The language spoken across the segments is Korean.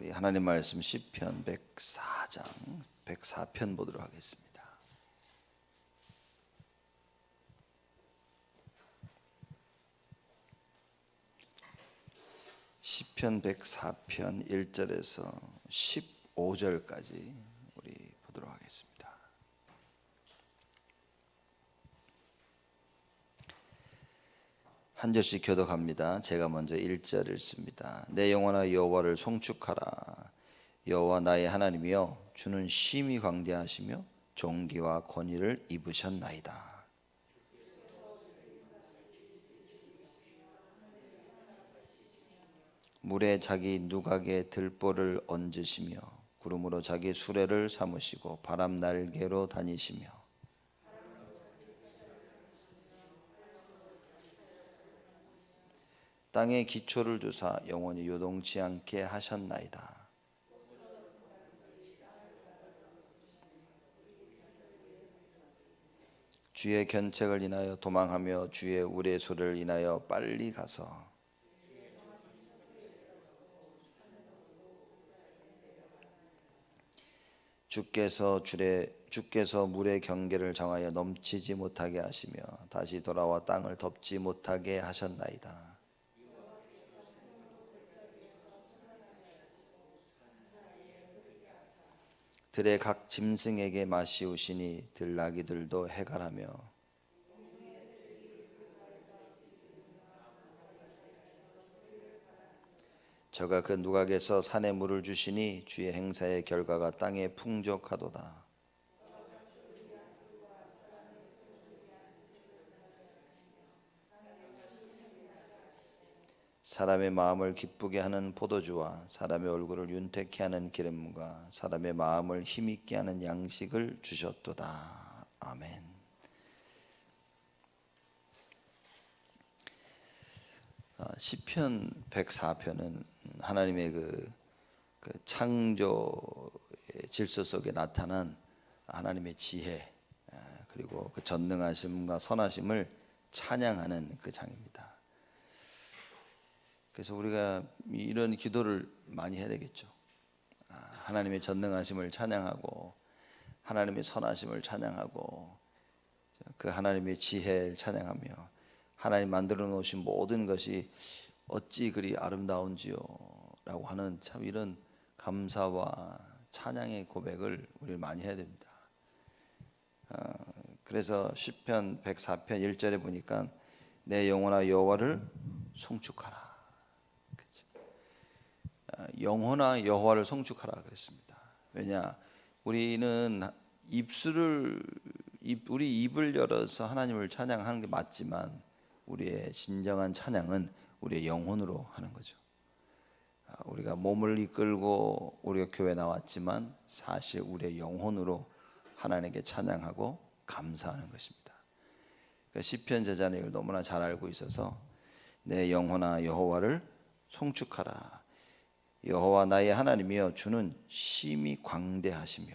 우리 하나님 말씀 시편 104장 104편 보도록 하겠습니다. 시편 104편 1절에서 15절까지 우리 보도록 하겠습니다. 한 절씩 교독합니다. 제가 먼저 1절 읽습니다. 내 영혼아 여호와를 송축하라. 여호와 나의 하나님이여, 주는 심히 광대하시며 존귀와 권위를 입으셨나이다. 물에 자기 누각에 들보를 얹으시며 구름으로 자기 수레를 삼으시고 바람 날개로 다니시며 땅에 기초를 두사 영원히 요동치 않게 하셨나이다. 주의 견책을 인하여 도망하며 주의 우레소를 인하여 빨리 가서 주께서 물의 경계를 정하여 넘치지 못하게 하시며 다시 돌아와 땅을 덮지 못하게 하셨나이다. 들의 각 짐승에게 마시우시니 들나귀들도 해갈하며 저가 그 누각에서 산에 물을 주시니 주의 행사의 결과가 땅에 풍족하도다. 사람의 마음을 기쁘게 하는 포도주와 사람의 얼굴을 윤택케 하는 기름과 사람의 마음을 힘있게 하는 양식을 주셨도다. 아멘. 시편 104편은 하나님의 그 창조의 질서 속에 나타난 하나님의 지혜, 그리고 그 전능하심과 선하심을 찬양하는 그 장입니다. 그래서 우리가 이런 기도를 많이 해야 되겠죠. 하나님의 전능하심을 찬양하고 하나님의 선하심을 찬양하고 그 하나님의 지혜를 찬양하며 하나님 만들어 놓으신 모든 것이 어찌 그리 아름다운지요 라고 하는 참 이런 감사와 찬양의 고백을 우리 많이 해야 됩니다. 그래서 시편 104편 1절에 보니까 내 영혼아 여호와를 송축하라. 영혼아 여호와를 송축하라 그랬습니다. 왜냐, 우리는 우리 입을 열어서 하나님을 찬양하는 게 맞지만 우리의 진정한 찬양은 우리의 영혼으로 하는 거죠. 우리가 몸을 이끌고 우리가 교회 나왔지만 사실 우리의 영혼으로 하나님께 찬양하고 감사하는 것입니다. 시편 제자는 이걸 너무나 잘 알고 있어서 내 영혼아 여호와를 송축하라. 여호와 나의 하나님이여, 주는 심히 광대하시며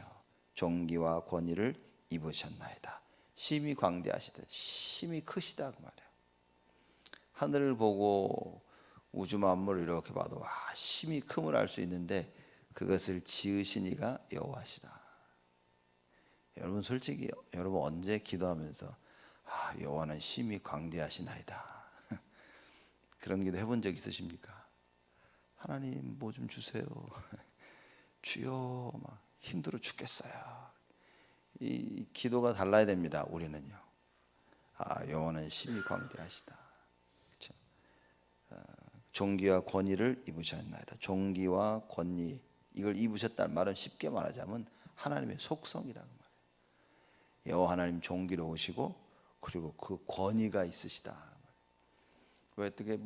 존귀와 권위를 입으셨나이다. 심히 광대하시다, 심히 크시다 그 말이에요. 하늘을 보고 우주 만물을 이렇게 봐도 와, 심히 큼을 알 수 있는데 그것을 지으신 이가 여호와시라. 여러분 솔직히 여러분 언제 기도하면서 여호와는 심히 광대하시나이다 그런 기도 해본 적 있으십니까? 하나님 뭐 좀 주세요. 주여 막 힘들어 죽겠어요. 이 기도가 달라야 됩니다. 우리는요. 여호와는 심히 광대하시다. 그렇죠? 존귀와 권위를 입으셨나이다. 존귀와 권위, 이걸 입으셨다는 말은 쉽게 말하자면 하나님의 속성이라는 말이에요. 여호와 하나님 존귀로우시고 그리고 그 권위가 있으시다. 왜 어떻게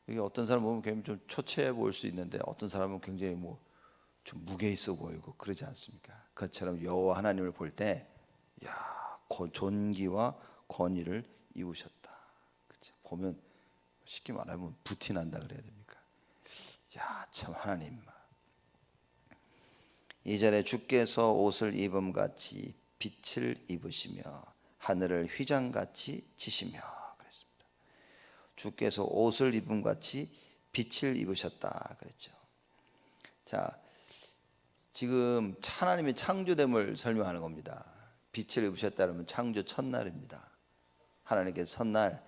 이게 어떤 사람 보면 굉장히 좀 초췌해 보일 수 있는데 어떤 사람은 굉장히 좀 무게 있어 보이고 그러지 않습니까? 그처럼 여호와 하나님을 볼 때 존귀와 권위를 입으셨다. 그렇죠? 보면 쉽게 말하면 부티 난다 그래야 됩니까? 참 하나님. 2절에 주께서 옷을 입음같이 빛을 입으시며 하늘을 휘장같이 지시며 그랬습니다. 주께서 옷을 입음같이 빛을 입으셨다 그랬죠. 자, 지금 하나님의 창조됨을 설명하는 겁니다. 빛을 입으셨다면 창조 첫날입니다. 하나님께서 첫날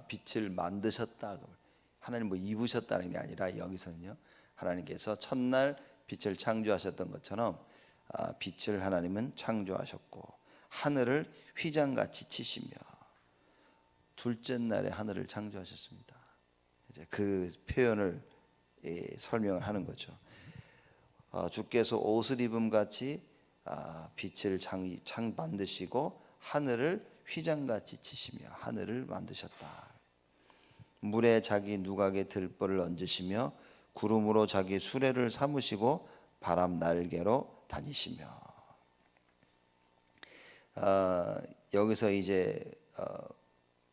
빛을 만드셨다. 하나님 뭐 입으셨다는 게 아니라 여기서는요, 하나님께서 첫날 빛을 창조하셨던 것처럼 빛을 하나님은 창조하셨고 하늘을 휘장같이 치시며 둘째 날에 하늘을 창조하셨습니다. 이제 그 표현을 설명을 하는 거죠. 주께서 옷을 입음 같이 빛을 만드시고 하늘을 휘장같이 치시며 하늘을 만드셨다. 물에 자기 누각의 들보를 얹으시며 구름으로 자기 수레를 삼으시고 바람 날개로 다니시며. 여기서 이제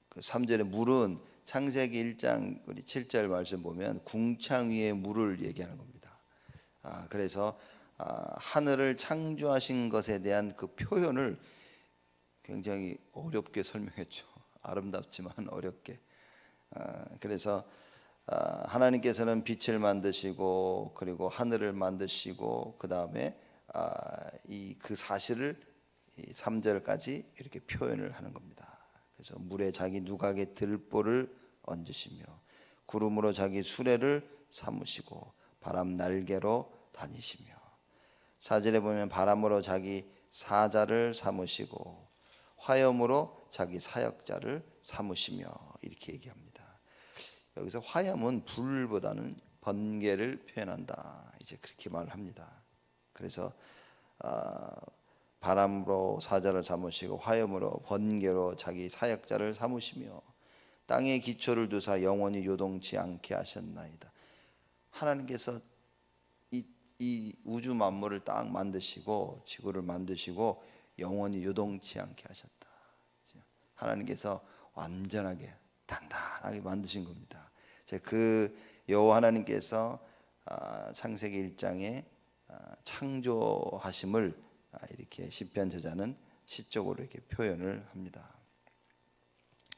그 3절의 물은 창세기 1장 우리 7절 말씀 보면 궁창 위에 물을 얘기하는 겁니다. 그래서 하늘을 창조하신 것에 대한 그 표현을 굉장히 어렵게 설명했죠. 아름답지만 어렵게. 그래서 하나님께서는 빛을 만드시고 그리고 하늘을 만드시고 그 다음에 그 사실을 3절까지 이렇게 표현을 하는 겁니다. 그래서 물에 자기 누각의 들보를 얹으시며 구름으로 자기 수레를 삼으시고 바람 날개로 다니시며. 4절에 보면 바람으로 자기 사자를 삼으시고 화염으로 자기 사역자를 삼으시며 이렇게 얘기합니다. 여기서 화염은 불보다는 번개를 표현한다. 이제 그렇게 말을 합니다. 그래서 바람으로 사자를 삼으시고 화염으로 번개로 자기 사역자를 삼으시며 땅에 기초를 두사 영원히 요동치 않게 하셨나이다. 하나님께서 이 우주 만물을 딱 만드시고 지구를 만드시고 영원히 요동치 않게 하셨다. 하나님께서 완전하게 단단하게 만드신 겁니다. 그 여호와 하나님께서 창세기 1장에 창조하심을 이렇게 시편 저자는 시적으로 이렇게 표현을 합니다.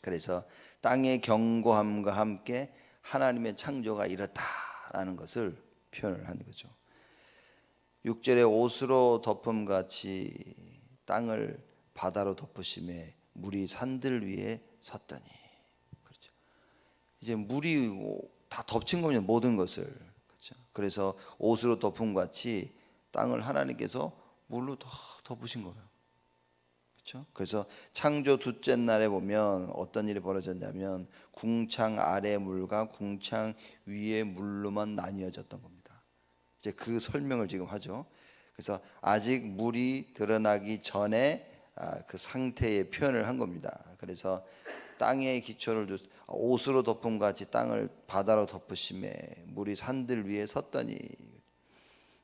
그래서 땅의 견고함과 함께 하나님의 창조가 이렇다라는 것을 표현을 하는 거죠. 6절에 옷으로 덮음 같이 땅을 바다로 덮으심에 물이 산들 위에 섰더니. 그렇죠. 이제 물이 다 덮친 겁니다. 모든 것을. 그렇죠. 그래서 옷으로 덮음 같이 땅을 하나님께서 물로 다 덮으신 거예요. 그렇죠. 그래서 창조 둘째 날에 보면 어떤 일이 벌어졌냐면 궁창 아래 물과 궁창 위의 물로만 나뉘어졌던 겁니다. 이제 그 설명을 지금 하죠. 그래서 아직 물이 드러나기 전에 그 상태의 표현을 한 겁니다. 그래서 땅에 기초를 옷으로 덮음 같이 땅을 바다로 덮으심에 물이 산들 위에 섰더니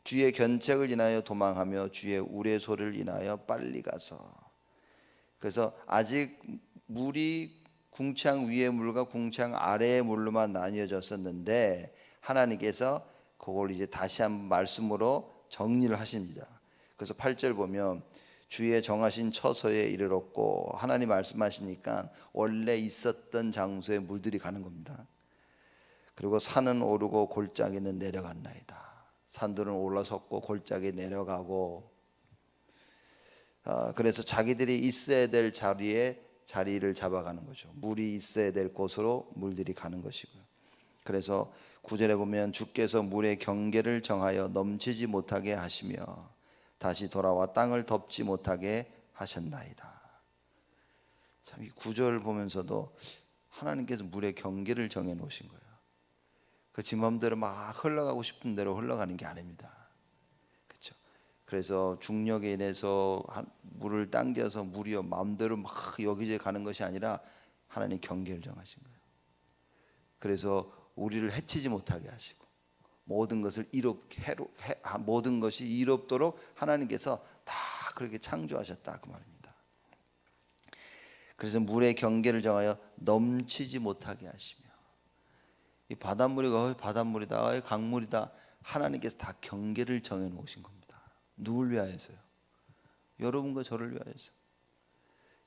주의 견책을 인하여 도망하며 주의 우레소를 인하여 빨리 가서. 그래서 아직 물이 궁창 위의 물과 궁창 아래의 물로만 나뉘어졌었는데 하나님께서 그걸 이제 다시 한 말씀으로 정리를 하십니다. 그래서 8절 보면 주의 정하신 처소에 이르렀고 하나님 말씀하시니까 원래 있었던 장소에 물들이 가는 겁니다. 그리고 산은 오르고 골짜기는 내려갔나이다. 산들은 올라섰고 골짜기 내려가고. 그래서 자기들이 있어야 될 자리를 잡아가는 거죠. 물이 있어야 될 곳으로 물들이 가는 것이고요. 그래서 9절에 보면 주께서 물의 경계를 정하여 넘치지 못하게 하시며 다시 돌아와 땅을 덮지 못하게 하셨나이다. 참 이 9절 보면서도 하나님께서 물의 경계를 정해 놓으신 거예요. 그 지 맘대로 막 흘러가고 싶은 대로 흘러가는 게 아닙니다. 그렇죠? 그래서 중력에 인해서 물을 당겨서 물이 마음대로 막 여기저기 가는 것이 아니라 하나님 경계를 정하신 거예요. 그래서 우리를 해치지 못하게 하시고 모든 것을 모든 것이 이롭도록 하나님께서 다 그렇게 창조하셨다 그 말입니다. 그래서 물의 경계를 정하여 넘치지 못하게 하시며 이 바닷물이 바닷물이다 강물이다 하나님께서 다 경계를 정해 놓으신 겁니다. 누굴 위하여서요? 여러분과 저를 위하여서.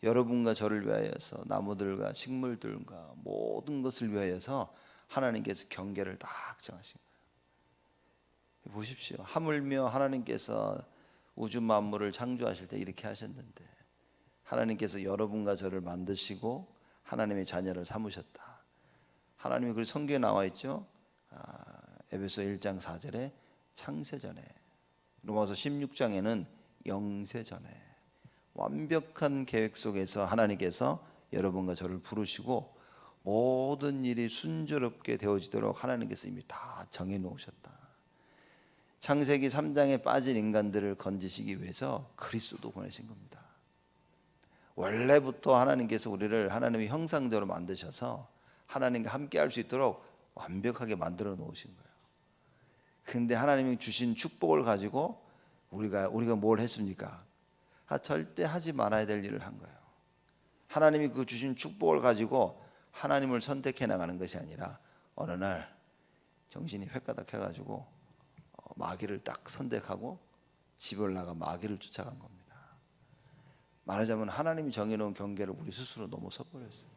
여러분과 저를 위하여서 나무들과 식물들과 모든 것을 위하여서 하나님께서 경계를 딱 정하신 거예요. 보십시오. 하물며 하나님께서 우주 만물을 창조하실 때 이렇게 하셨는데, 하나님께서 여러분과 저를 만드시고 하나님의 자녀를 삼으셨다. 하나님이 그 성경에 나와 있죠. 에베소 1장 4절에 창세전에, 로마서 16장에는 영세전에, 완벽한 계획 속에서 하나님께서 여러분과 저를 부르시고 모든 일이 순조롭게 되어지도록 하나님께서 이미 다 정해 놓으셨다. 창세기 3장에 빠진 인간들을 건지시기 위해서 그리스도도 보내신 겁니다. 원래부터 하나님께서 우리를 하나님의 형상대로 만드셔서 하나님과 함께 할 수 있도록 완벽하게 만들어 놓으신 거예요. 근데 하나님이 주신 축복을 가지고 우리가 뭘 했습니까? 절대 하지 말아야 될 일을 한 거예요. 하나님이 그 주신 축복을 가지고 하나님을 선택해 나가는 것이 아니라 어느 날 정신이 획가닥 해가지고 마귀를 딱 선택하고 집을 나가 마귀를 쫓아간 겁니다. 말하자면 하나님이 정해놓은 경계를 우리 스스로 넘어서 버렸어요.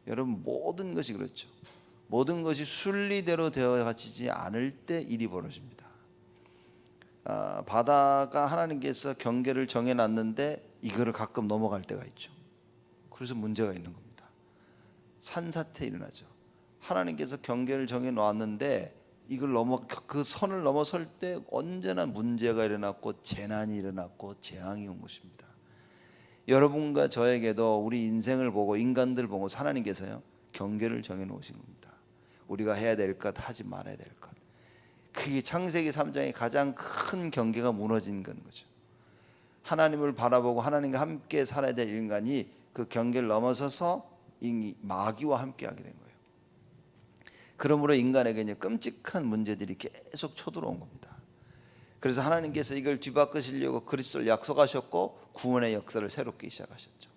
여러분, 모든 것이 그렇죠. 모든 것이 순리대로 되어지지 않을 때 일이 벌어집니다. 바다가 하나님께서 경계를 정해놨는데 이거를 가끔 넘어갈 때가 있죠. 그래서 문제가 있는 겁니다. 산사태 일어나죠. 하나님께서 경계를 정해놓았는데 그 선을 넘어설 때 언제나 문제가 일어났고 재난이 일어났고 재앙이 온 것입니다. 여러분과 저에게도 우리 인생을 보고 인간들 보고 하나님께서요 경계를 정해 놓으신 겁니다. 우리가 해야 될 것, 하지 말아야 될 것. 그게 창세기 3장의 가장 큰 경계가 무너진 건 거죠. 하나님을 바라보고 하나님과 함께 살아야 될 인간이 그 경계를 넘어서서 마귀와 함께 하게 된 거예요. 그러므로 인간에게 이제 끔찍한 문제들이 계속 쳐들어온 겁니다. 그래서 하나님께서 이걸 뒤바꾸시려고 그리스도를 약속하셨고 구원의 역사를 새롭게 시작하셨죠.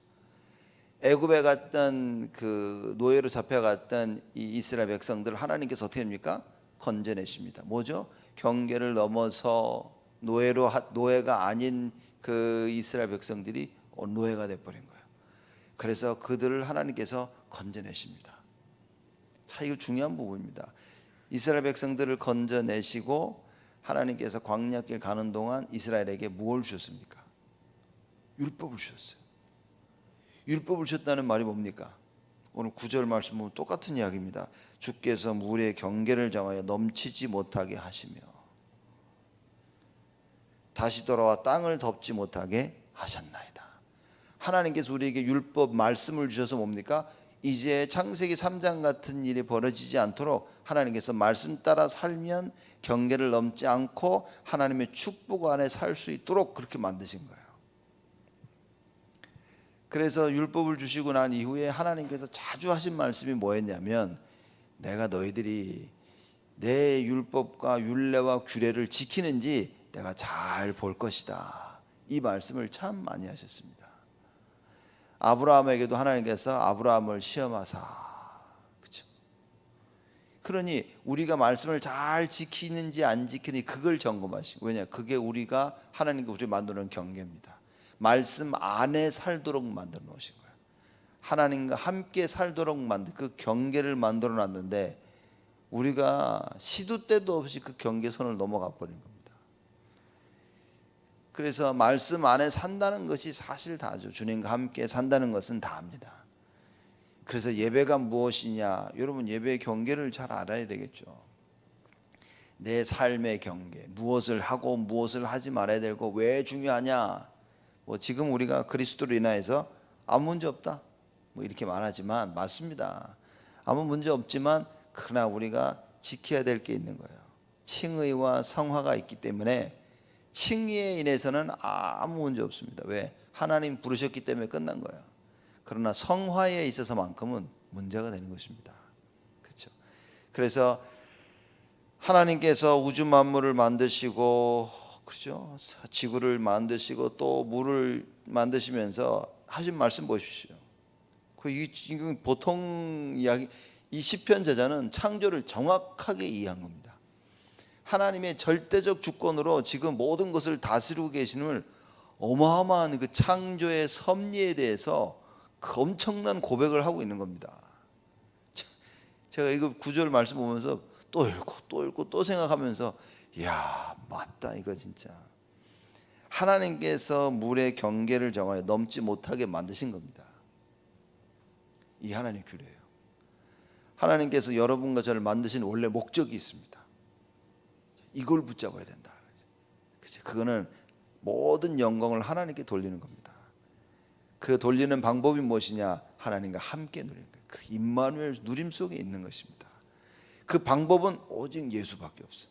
애굽에 갔던 그 노예로 잡혀갔던 이 이스라엘 백성들을 하나님께서 어떻게 합니까? 건져내십니다. 뭐죠? 경계를 넘어서 노예가 아닌 그 이스라엘 백성들이 노예가 돼버린 거예요. 그래서 그들을 하나님께서 건져내십니다. 자, 이거 중요한 부분입니다. 이스라엘 백성들을 건져내시고 하나님께서 광야길 가는 동안 이스라엘에게 무엇을 주셨습니까? 율법을 주셨어요. 율법을 주셨다는 말이 뭡니까? 오늘 9절 말씀 보면 똑같은 이야기입니다. 주께서 물의 경계를 정하여 넘치지 못하게 하시며 다시 돌아와 땅을 덮지 못하게 하셨나이다. 하나님께서 우리에게 율법 말씀을 주셔서 뭡니까? 이제 창세기 3장 같은 일이 벌어지지 않도록 하나님께서 말씀 따라 살면 경계를 넘지 않고 하나님의 축복 안에 살 수 있도록 그렇게 만드신 거예요. 그래서 율법을 주시고 난 이후에 하나님께서 자주 하신 말씀이 뭐였냐면, 내가 너희들이 내 율법과 율례와 규례를 지키는지 내가 잘 볼 것이다. 이 말씀을 참 많이 하셨습니다. 아브라함에게도 하나님께서 아브라함을 시험하사, 그렇죠? 그러니 우리가 말씀을 잘 지키는지 안 지키는지 그걸 점검하시고, 왜냐? 그게 우리가 하나님께 우리 만드는 경계입니다. 말씀 안에 살도록 만들어 놓으신 거예요. 하나님과 함께 살도록 만든 그 경계를 만들어 놨는데 우리가 시도 때도 없이 그 경계선을 넘어가 버린 겁니다. 그래서 말씀 안에 산다는 것이 사실 다죠. 주님과 함께 산다는 것은 다합니다. 그래서 예배가 무엇이냐? 여러분, 예배의 경계를 잘 알아야 되겠죠. 내 삶의 경계, 무엇을 하고 무엇을 하지 말아야 되고 왜 중요하냐? 지금 우리가 그리스도로 인하여서 아무 문제 없다 이렇게 말하지만 맞습니다. 아무 문제 없지만 그러나 우리가 지켜야 될 게 있는 거예요. 칭의와 성화가 있기 때문에 칭의에 인해서는 아무 문제 없습니다. 왜? 하나님 부르셨기 때문에 끝난 거예요. 그러나 성화에 있어서만큼은 문제가 되는 것입니다. 그렇죠? 그래서 하나님께서 우주 만물을 만드시고, 그렇죠? 지구를 만드시고 또 물을 만드시면서 하신 말씀 보십시오. 이건 보통 이야기, 이 시편 저자는 창조를 정확하게 이해한 겁니다. 하나님의 절대적 주권으로 지금 모든 것을 다스리고 계심을, 어마어마한 그 창조의 섭리에 대해서 그 엄청난 고백을 하고 있는 겁니다. 제가 이거 9절 말씀 보면서 또 읽고 또 읽고 또 생각하면서 야 맞다 이거 진짜 하나님께서 물의 경계를 정하여 넘지 못하게 만드신 겁니다. 이 하나님 규례예요. 하나님께서 여러분과 저를 만드신 원래 목적이 있습니다. 이걸 붙잡아야 된다. 그치? 그거는 모든 영광을 하나님께 돌리는 겁니다. 그 돌리는 방법이 무엇이냐? 하나님과 함께 누리는 거예요. 그 임마누엘 누림 속에 있는 것입니다. 그 방법은 오직 예수밖에 없어요.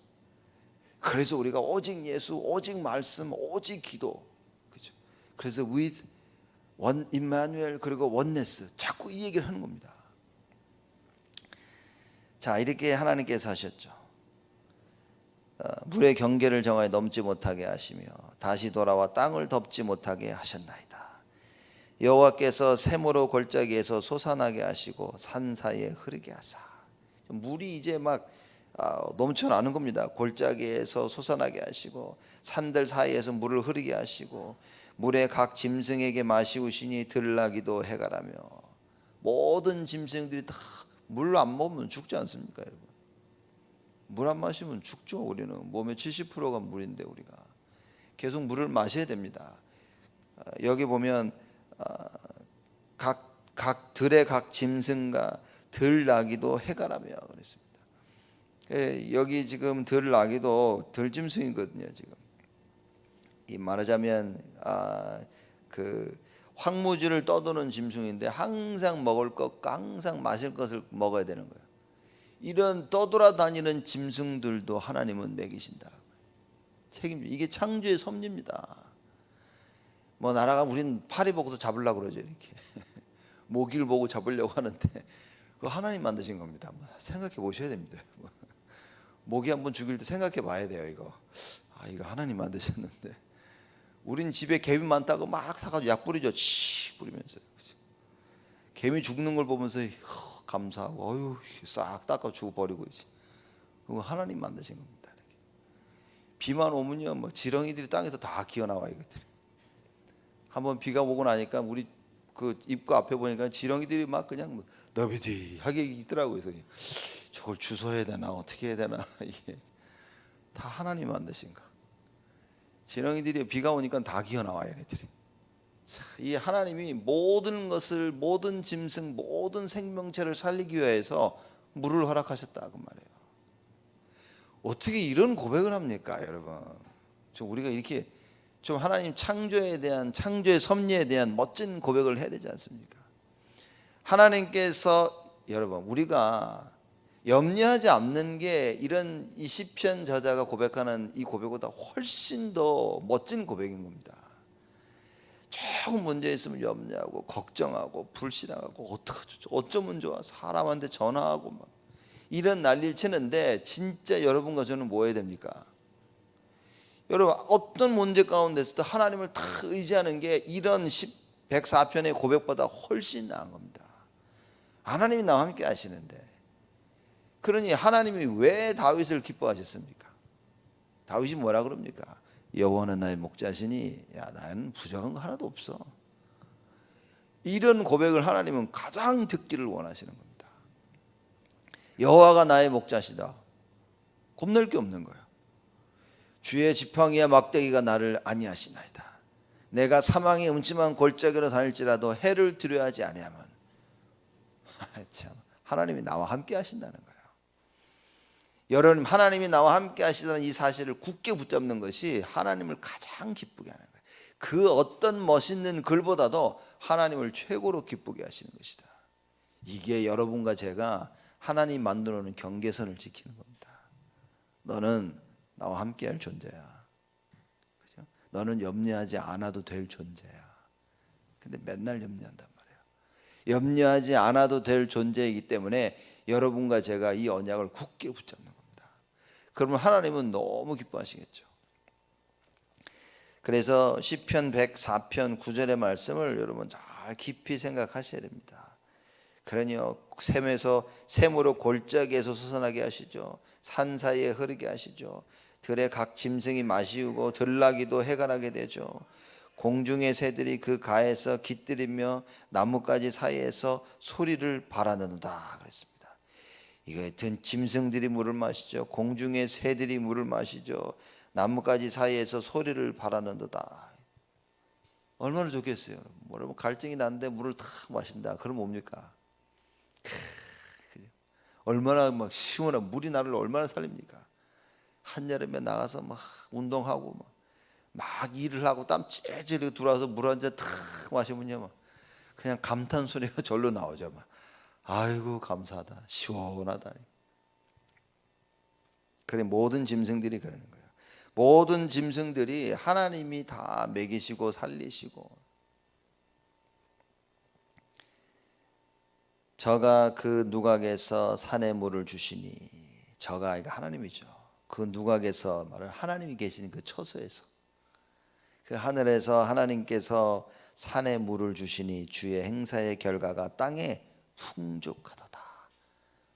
그래서 우리가 오직 예수, 오직 말씀, 오직 기도, 그렇죠? 그래서 with 원 임마누엘 그리고 원네스 자꾸 이 얘기를 하는 겁니다. 자, 이렇게 하나님께서 하셨죠. 물의 경계를 정하여 넘지 못하게 하시며 다시 돌아와 땅을 덮지 못하게 하셨나이다. 여호와께서 샘으로 골짜기에서 솟아나게 하시고 산 사이에 흐르게 하사. 물이 이제 막 넘쳐나는 겁니다. 골짜기에서 솟아나게 하시고 산들 사이에서 물을 흐르게 하시고 물의 각 짐승에게 마시우시니 들나귀도 해가라며. 모든 짐승들이 다 물 안 먹으면 죽지 않습니까, 여러분? 물 안 마시면 죽죠. 우리는 몸의 70%가 물인데 우리가 계속 물을 마셔야 됩니다. 여기 보면 각 들의 각 짐승과 들나귀도 해가라며 그랬습니다. 여기 지금 들나귀도 들짐승이거든요. 지금 이 말하자면 그 황무지를 떠도는 짐승인데 항상 먹을 것, 항상 마실 것을 먹어야 되는 거예요. 이런 떠돌아다니는 짐승들도 하나님은 먹이신다. 책임져. 이게 창조의 섭리입니다. 뭐 나라가 우린 파리 보고도 잡으려고 그러죠. 이렇게 모기를 보고 잡으려고 하는데 그거 하나님 만드신 겁니다. 한번 생각해 보셔야 됩니다. 모기 한번 죽일 때 생각해 봐야 돼요. 이거 하나님 만드셨는데 우린 집에 개미 많다고 막 사가지고 약 뿌리죠. 치 뿌리면서 개미 죽는 걸 보면서 감사하고 어휴 싹 닦아 주고 버리고 이제 그거 하나님 만드신 겁니다. 이렇게. 비만 오면요, 뭐 지렁이들이 땅에서 다 기어 나와 이것들이. 한번 비가 오고 나니까 우리 그 입구 앞에 보니까 지렁이들이 막 그냥 너비디하게 있더라고요. 그래서 저걸 주워야 되나 어떻게 해야 되나 이게 다 하나님 만드신 거. 지렁이들이 비가 오니까 다 기어 나와요, 얘네들이. 이 하나님이 모든 것을, 모든 짐승, 모든 생명체를 살리기 위해서 물을 허락하셨다 그 말이에요. 어떻게 이런 고백을 합니까, 여러분? 우리가 이렇게 좀 하나님 창조에 대한, 창조의 섭리에 대한 멋진 고백을 해야 되지 않습니까? 하나님께서 여러분 우리가 염려하지 않는 게 이런 이 시편 저자가 고백하는 이 고백보다 훨씬 더 멋진 고백인 겁니다. 조금 문제 있으면 염려하고 걱정하고 불신하고 어떡하죠? 어쩌면 좋아? 사람한테 전화하고 막 이런 난리를 치는데 진짜 여러분과 저는 뭐 해야 됩니까? 여러분 어떤 문제 가운데서도 하나님을 다 의지하는 게 이런 104편의 고백보다 훨씬 나은 겁니다. 하나님이 나와 함께 하시는데 그러니 하나님이 왜 다윗을 기뻐하셨습니까? 다윗이 뭐라 그럽니까? 여호와는 나의 목자시니 야 나는 부족한 거 하나도 없어. 이런 고백을 하나님은 가장 듣기를 원하시는 겁니다. 여호와가 나의 목자시다. 겁낼 게 없는 거예요. 주의 지팡이와 막대기가 나를 안위하시나이다. 내가 사망의 음침한 골짜기로 다닐지라도 해를 두려워하지 아니하면 참 하나님이 나와 함께 하신다는 거예요. 여러분 하나님이 나와 함께 하시다는 이 사실을 굳게 붙잡는 것이 하나님을 가장 기쁘게 하는 거예요. 그 어떤 멋있는 글보다도 하나님을 최고로 기쁘게 하시는 것이다. 이게 여러분과 제가 하나님 만들어 놓은 경계선을 지키는 겁니다. 너는 나와 함께 할 존재야. 그죠? 너는 염려하지 않아도 될 존재야. 근데 맨날 염려한단 말이에요. 염려하지 않아도 될 존재이기 때문에 여러분과 제가 이 언약을 굳게 붙잡는 겁니다. 그러면 하나님은 너무 기뻐하시겠죠. 그래서 시편 104편 9절의 말씀을 여러분 잘 깊이 생각하셔야 됩니다. 그러니요 샘으로 골짜기에서 솟아나게 하시죠. 산 사이에 흐르게 하시죠. 들의 각 짐승이 마시우고 들나귀도 해가 나게 되죠. 공중의 새들이 그 가에서 깃들이며 나뭇가지 사이에서 소리를 발하는다 그랬습니다. 이거 짐승들이 물을 마시죠. 공중의 새들이 물을 마시죠. 나뭇가지 사이에서 소리를 바라는도다. 얼마나 좋겠어요. 여러분 갈증이 난데 물을 탁 마신다. 그럼 뭡니까? 얼마나 막 시원한 물이 나를 얼마나 살립니까? 한여름에 나가서 막 운동하고 막 일을 하고 땀 찔찔 들어와서 물 한 잔 탁 마시면요, 막 그냥 감탄 소리가 절로 나오죠. 막 아이고 감사하다, 시원하다. 그래 모든 짐승들이 그러는 거예요. 모든 짐승들이 하나님이 다 먹이시고 살리시고, 저가 그 누각에서 산의 물을 주시니, 저가 이거 하나님이죠. 그 누각에서 말을 하나님이 계시는 그 처소에서, 그 하늘에서 하나님께서 산의 물을 주시니 주의 행사의 결과가 땅에 풍족하도다.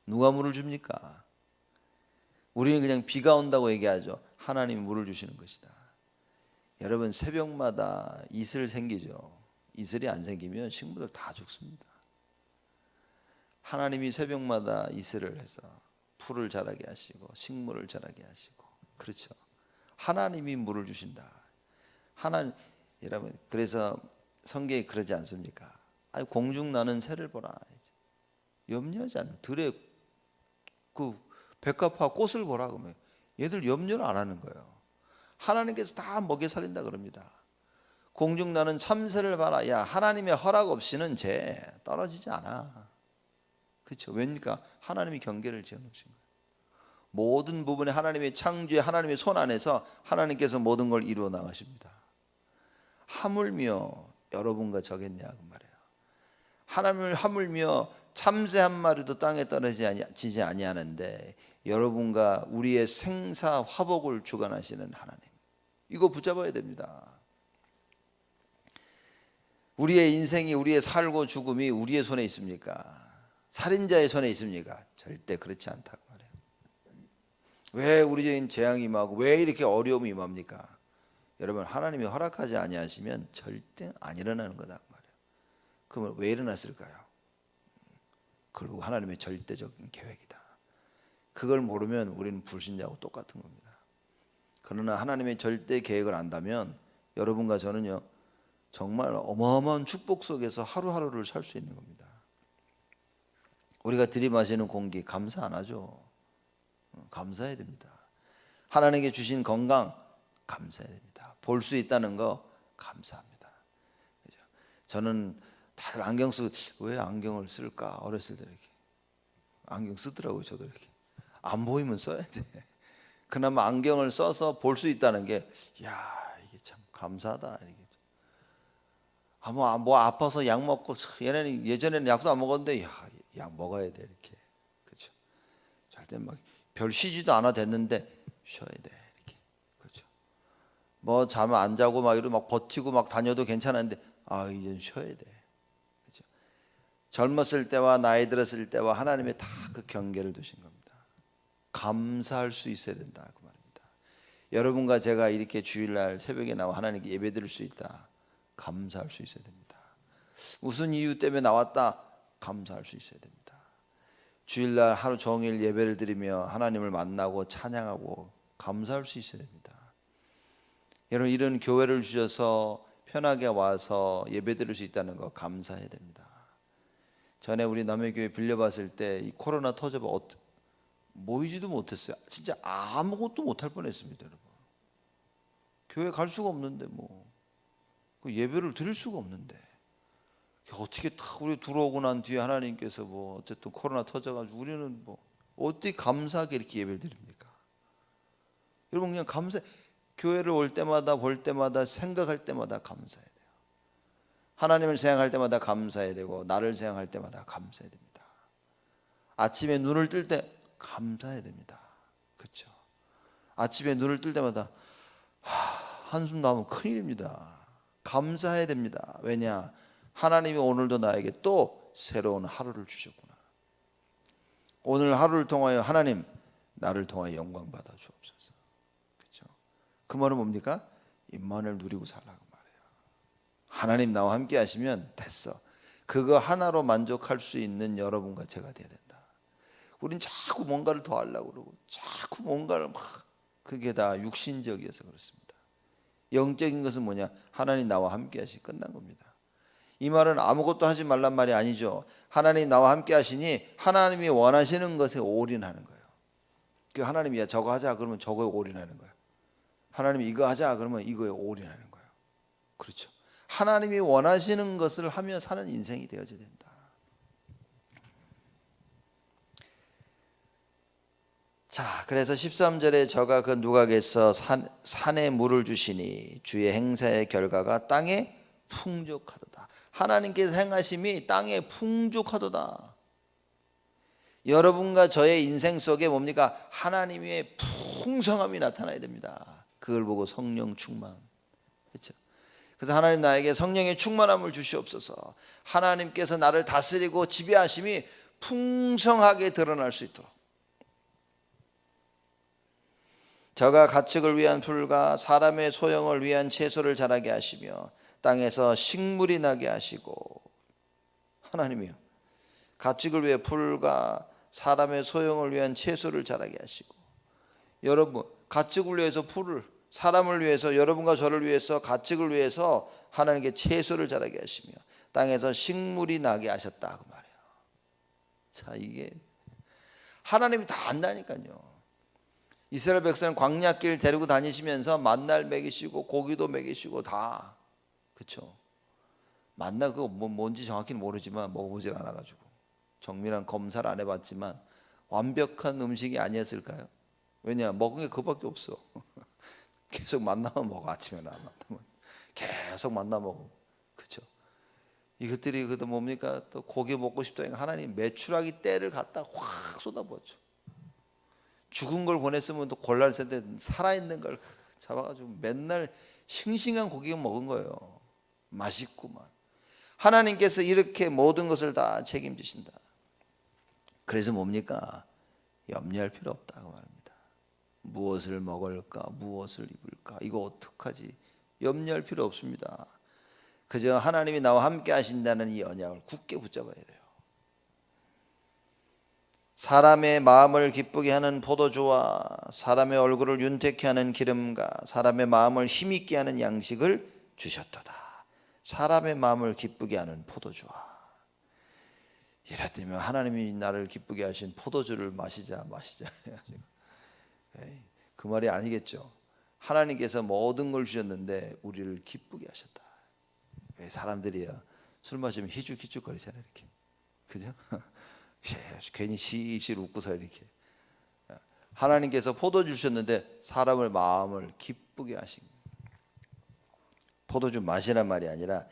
누가 물을 줍니까? 우리는 그냥 비가 온다고 얘기하죠. 하나님이 물을 주시는 것이다. 여러분 새벽마다 이슬 생기죠. 이슬이 안 생기면 식물들 다 죽습니다. 하나님이 새벽마다 이슬을 해서 풀을 자라게 하시고 식물을 자라게 하시고, 그렇죠. 하나님이 물을 주신다. 하나님, 여러분 그래서 성경에 그러지 않습니까? 아니 공중 나는 새를 보라. 염려하지 않는 들의 그 백합화 꽃을 보라 그러면 얘들 염려를 안 하는 거예요. 하나님께서 다 먹여 살린다 그럽니다. 공중 나는 참새를 봐라. 야, 하나님의 허락 없이는 쟤 떨어지지 않아. 그렇죠. 왜입니까? 하나님이 경계를 지어놓으신 거예요. 모든 부분에 하나님의 창조에 하나님의 손 안에서 하나님께서 모든 걸 이루어 나가십니다. 하물며 여러분과 저겠냐 그 말이에요. 하나님을 하물며 참새 한 마리도 땅에 떨어지지 아니하는데 여러분과 우리의 생사 화복을 주관하시는 하나님, 이거 붙잡아야 됩니다. 우리의 인생이, 우리의 살고 죽음이 우리의 손에 있습니까? 살인자의 손에 있습니까? 절대 그렇지 않다고 말해요. 왜 우리적인 재앙이 임하고 왜 이렇게 어려움이 임합니까? 여러분 하나님이 허락하지 아니하시면 절대 안 일어나는 거다 그 말이에요. 그러면 왜 일어났을까요? 결국 하나님의 절대적인 계획이다. 그걸 모르면 우리는 불신자하고 똑같은 겁니다. 그러나 하나님의 절대 계획을 안다면 여러분과 저는요 정말 어마어마한 축복 속에서 하루하루를 살 수 있는 겁니다. 우리가 들이마시는 공기 감사 안 하죠? 감사해야 됩니다. 하나님께 주신 건강 감사해야 됩니다. 볼 수 있다는 거 감사합니다. 저는 다들 안경 왜 안경을 쓸까? 어렸을 때 이렇게 안경 쓰더라고요. 저도 이렇게 안 보이면 써야 돼. 그나마 안경을 써서 볼 수 있다는 게, 야 이게 참 감사하다. 이게 뭐 아파서 약 먹고, 얘네는 예전에는 약도 안 먹었는데 약 먹어야 돼 이렇게, 그렇죠. 절대 막 별 쉬지도 않아 됐는데 쉬어야 돼 이렇게, 그렇죠. 뭐 잠 안 자고 막 이러고 막 버티고 막 다녀도 괜찮았는데 이젠 쉬어야 돼. 젊었을 때와 나이 들었을 때와 하나님의 다 그 경계를 두신 겁니다. 감사할 수 있어야 된다 그 말입니다. 여러분과 제가 이렇게 주일날 새벽에 나와 하나님께 예배드릴 수 있다, 감사할 수 있어야 됩니다. 무슨 이유 때문에 나왔다, 감사할 수 있어야 됩니다. 주일날 하루 종일 예배를 드리며 하나님을 만나고 찬양하고 감사할 수 있어야 됩니다. 여러분 이런 교회를 주셔서 편하게 와서 예배드릴 수 있다는 거 감사해야 됩니다. 전에 우리 남해교회 빌려봤을 때 이 코로나 터져봐 모이지도 못했어요. 진짜 아무것도 못할 뻔했습니다. 여러분 교회 갈 수가 없는데 그 예배를 드릴 수가 없는데 어떻게 딱 우리 들어오고 난 뒤에 하나님께서 어쨌든 코로나 터져가지고 우리는 어떻게 감사하게 이렇게 예배를 드립니까? 여러분 그냥 교회를 올 때마다 볼 때마다 생각할 때마다 감사해야 돼요. 하나님을 생각할 때마다 감사해야 되고 나를 생각할 때마다 감사해야 됩니다. 아침에 눈을 뜰 때 감사해야 됩니다. 그렇죠? 아침에 눈을 뜰 때마다 한숨 나오면 큰일입니다. 감사해야 됩니다. 왜냐? 하나님이 오늘도 나에게 또 새로운 하루를 주셨구나. 오늘 하루를 통하여 하나님 나를 통하여 영광 받아 주옵소서. 그렇죠? 그 말은 뭡니까? 임만을 누리고 살라고 말해요. 하나님 나와 함께 하시면 됐어. 그거 하나로 만족할 수 있는 여러분과 제가 돼야 된다. 우린 자꾸 뭔가를 더 하려고 그러고 자꾸 뭔가를 막, 그게 다 육신적이어서 그렇습니다. 영적인 것은 뭐냐? 하나님 나와 함께 하시 끝난 겁니다. 이 말은 아무것도 하지 말란 말이 아니죠. 하나님 나와 함께 하시니 하나님이 원하시는 것에 올인하는 거예요. 그 하나님이 저거 하자 그러면 저거에 올인하는 거예요. 하나님이 이거 하자 그러면 이거에 올인하는 거예요. 그렇죠. 하나님이 원하시는 것을 하며 사는 인생이 되어져야 된다. 자, 그래서 13절에 저가 그 누각에서 산에 물을 주시니 주의 행사의 결과가 땅에 풍족하도다. 하나님께서 행하심이 땅에 풍족하도다. 여러분과 저의 인생 속에 뭡니까? 하나님의 풍성함이 나타나야 됩니다. 그걸 보고 성령 충만. 그렇죠? 그래서 하나님 나에게 성령의 충만함을 주시옵소서. 하나님께서 나를 다스리고 지배하심이 풍성하게 드러날 수 있도록. 저가 가축을 위한 풀과 사람의 소형을 위한 채소를 자라게 하시며 땅에서 식물이 나게 하시고. 하나님이요, 가축을 위해 풀과 사람의 소형을 위한 채소를 자라게 하시고. 여러분, 가축을 위해서 풀을, 사람을 위해서, 여러분과 저를 위해서, 가축을 위해서 하나님께 채소를 자라게 하시며 땅에서 식물이 나게 하셨다 그 말이에요. 자, 이게 하나님이 다 안다니까요. 이스라엘 백성은 광야길 데리고 다니시면서 만나를 먹이시고 고기도 먹이시고 다, 그렇죠? 만나 그거 뭔지 정확히는 모르지만 먹어보질 않아가지고 정밀한 검사를 안 해봤지만 완벽한 음식이 아니었을까요? 왜냐, 먹은 게 그거밖에 없어. 계속 만나면 먹어. 아침에 나 만나면 계속 만나 먹어. 그렇죠? 이것들이 그도 뭡니까? 또 고기 먹고 싶다. 하나님 메추라기 떼를 갖다 확 쏟아부었죠. 죽은 걸 보냈으면 또 골라낼 텐데 살아있는 걸 잡아가지고 맨날 싱싱한 고기 먹은 거예요. 맛있구만. 하나님께서 이렇게 모든 것을 다 책임지신다. 그래서 뭡니까? 염려할 필요 없다고 말합니다. 무엇을 먹을까? 무엇을 입을까? 이거 어떡하지? 염려할 필요 없습니다. 그저 하나님이 나와 함께 하신다는 이 언약을 굳게 붙잡아야 돼요. 사람의 마음을 기쁘게 하는 포도주와 사람의 얼굴을 윤택케 하는 기름과 사람의 마음을 힘있게 하는 양식을 주셨도다. 사람의 마음을 기쁘게 하는 포도주와. 이랬더니 하나님이 나를 기쁘게 하신 포도주를 마시자 해가지고 그 말이 아니겠죠. 하나님께서 모든 걸 주셨는데 우리를 기쁘게 하셨다. 왜 사람들이야 술 마시면 희죽희죽거리잖아요, 이렇게. 그죠? 괜히 시실 웃고서 이렇게. 하나님께서 포도주 주셨는데 사람의 마음을 기쁘게 하신 거예요. 포도주 마시란 말이 아니라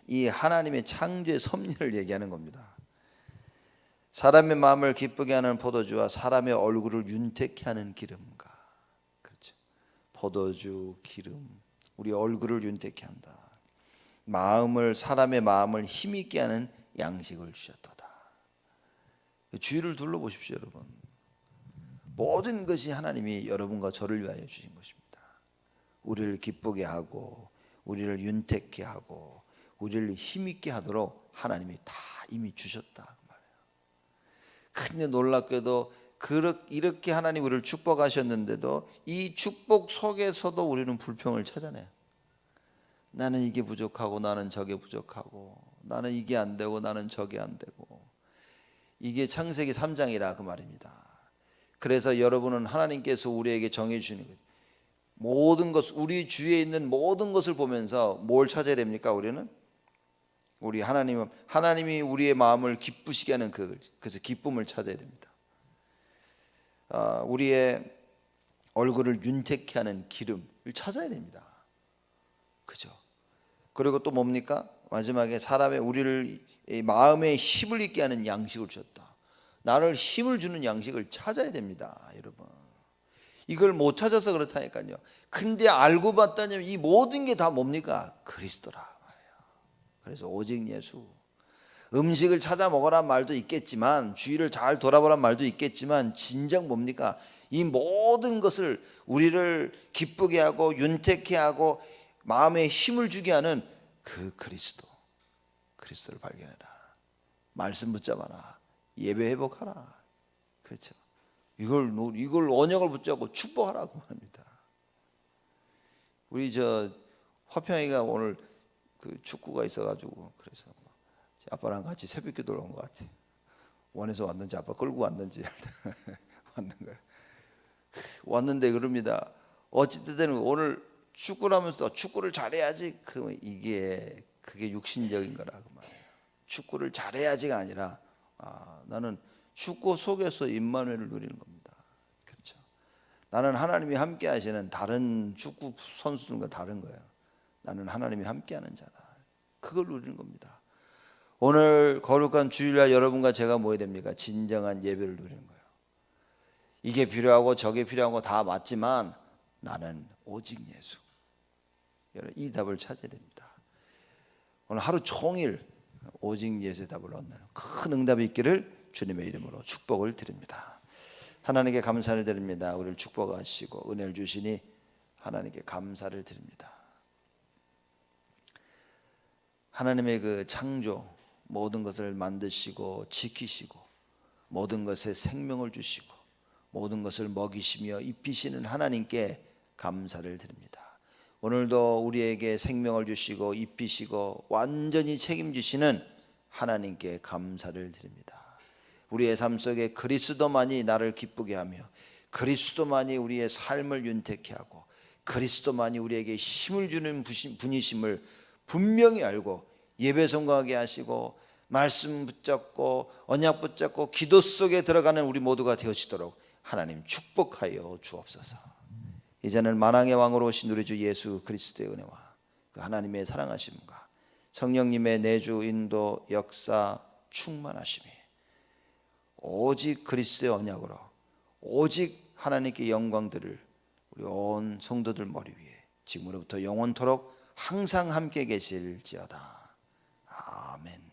이 하나님의 창조의 섭리를 얘기하는 겁니다. 사람의 마음을 기쁘게 하는 포도주와 사람의 얼굴을 윤택케 하는 기름과. 그렇죠. 포도주, 기름, 우리 얼굴을 윤택케 한다. 사람의 마음을 힘있게 하는 양식을 주셨도다. 주위를 둘러보십시오, 여러분. 모든 것이 하나님이 여러분과 저를 위하여 주신 것입니다. 우리를 기쁘게 하고 우리를 윤택케 하고 우리를 힘있게 하도록 하나님이 다 이미 주셨다 그 말이에요. 근데 놀랍게도 이렇게 하나님 우리를 축복하셨는데도 이 축복 속에서도 우리는 불평을 찾아내요. 나는 이게 부족하고 나는 저게 부족하고 나는 이게 안 되고 나는 저게 안 되고. 이게 창세기 3장이라 그 말입니다. 그래서 여러분은 하나님께서 우리에게 정해 주시는 거예요. 모든 것, 우리 주위에 있는 모든 것을 보면서 뭘 찾아야 됩니까? 우리는 우리 하나님이 우리의 마음을 기쁘시게 하는 그래서 기쁨을 찾아야 됩니다. 우리의 얼굴을 윤택케 하는 기름을 찾아야 됩니다. 그죠? 그리고 또 뭡니까? 마지막에 우리를 마음에 힘을 있게 하는 양식을 주셨다. 나를 힘을 주는 양식을 찾아야 됩니다, 여러분. 이걸 못 찾아서 그렇다니까요. 근데 알고 봤더니 이 모든 게 다 뭡니까? 그리스도라 말이에요. 그래서 오직 예수. 음식을 찾아 먹으란 말도 있겠지만, 주위를 잘 돌아보란 말도 있겠지만, 진정 뭡니까? 이 모든 것을 우리를 기쁘게 하고 윤택케 하고 마음에 힘을 주게 하는 그 그리스도를 발견해라. 말씀 붙잡아라. 예배 회복하라. 그렇죠. 이걸 언약을 붙잡고 축복하라고 합니다. 우리 화평이가 오늘 그 축구가 있어가지고 그래서 아빠랑 같이 새벽기도를 온 것 같아. 원에서 왔는지 아빠 끌고 왔는지 왔는 거야. 왔는데 그럽니다. 어찌됐든 오늘 축구를 하면서 축구를 잘해야지 그게 육신적인 거라고 말해요. 축구를 잘해야지가 아니라 나는 축구 속에서 임마누엘을 누리는 겁니다. 그렇죠. 나는 하나님이 함께 하시는 다른 축구 선수들과 다른 거예요. 나는 하나님이 함께하는 자다. 그걸 누리는 겁니다. 오늘 거룩한 주일날 여러분과 제가 뭐 해야 됩니까? 진정한 예배를 누리는 거예요. 이게 필요하고 저게 필요한 거 다 맞지만 나는 오직 예수. 여러분 이 답을 찾아야 됩니다. 오늘 하루 종일 오직 예수의 답을 얻는 큰 응답이 있기를 주님의 이름으로 축복을 드립니다. 하나님께 감사를 드립니다. 우리를 축복하시고 은혜를 주시니 하나님께 감사를 드립니다. 하나님의 그 창조 모든 것을 만드시고 지키시고 모든 것에 생명을 주시고 모든 것을 먹이시며 입히시는 하나님께 감사를 드립니다. 오늘도 우리에게 생명을 주시고 입히시고 완전히 책임지시는 하나님께 감사를 드립니다. 우리의 삶 속에 그리스도만이 나를 기쁘게 하며 그리스도만이 우리의 삶을 윤택케 하고 그리스도만이 우리에게 힘을 주는 분이심을 분명히 알고 예배 성공하게 하시고 말씀 붙잡고 언약 붙잡고 기도 속에 들어가는 우리 모두가 되어지도록 하나님 축복하여 주옵소서. 이제는 만왕의 왕으로 오신 우리 주 예수 그리스도의 은혜와 그 하나님의 사랑하심과 성령님의 내주 인도 역사 충만하심이 오직 그리스도의 언약으로 오직 하나님께 영광 드릴 우리 온 성도들 머리 위에 지금으로부터 영원토록 항상 함께 계실지어다. 아멘.